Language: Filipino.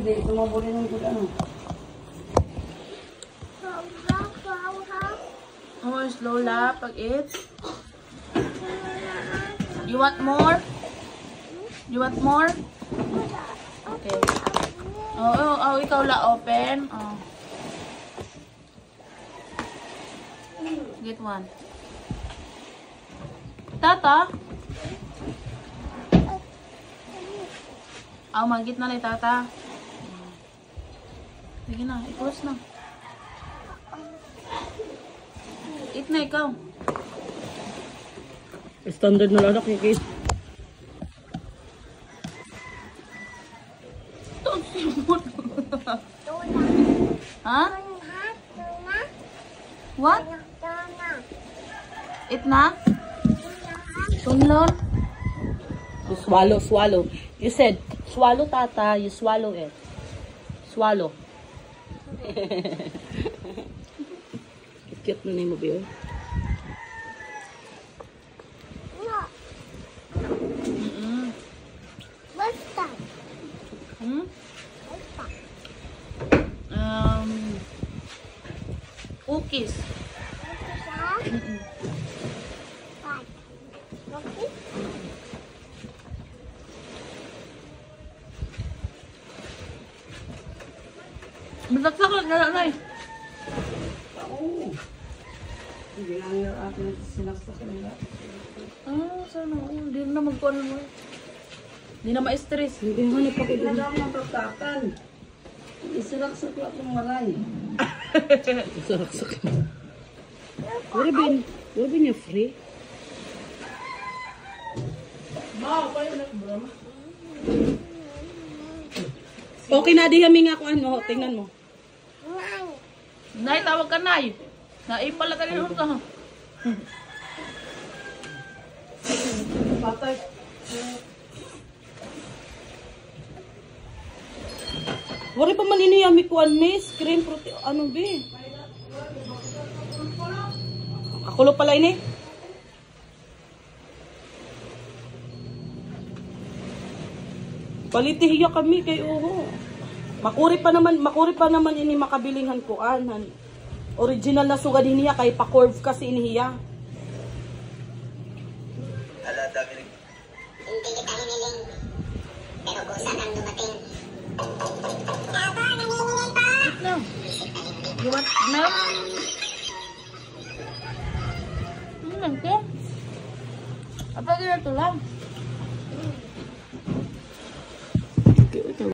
Hindi, tumabuli ng good ano. Oh, slow la pag-eat. You want more? You want more? Okay. Oh, ikaw la open. Oh. Get one. Tata? Oh, magit na lang tata. Sige na, i-close na. Eat na ikaw. Standard na lang kay Kate. Ha? What? Eat na? Tunlon? You swallow. You said, swallow tata, you swallow it. Swallow. Cute na name mo, Bill. What's that? Hmm? What's that? Cookies. What's that? What? Cookies? Masaksak lang na nanay. Oo. Hindi lang yung akin sinaksak nila. Sana. Hindi na magkuhan mo. Hindi na ma-stress. Hindi mo na pakita lang ang pagkakan. Isiraksak lang itong maray. Isiraksak lang. Wala ba niya free? Okay na, di kami nga kung ano. Tingnan mo. Nay, tawag ka nay. Naipala ka rin ka. Patay. Wala pa man iniyami ko miss. Cream protein. Ano ba? Kakulo pala ini. Palitihiya kami kay Uho. Makuri pa naman ini makabilinghan ko anan. Original na sugad niya kay pa-curve kasi inihiya. Ala, dami rin. Hindi kita hiniling. Pero kung saan ang dumating. Tata, nanginginig pa! No. You want milk? Ano lang ko? Apa ganito lang?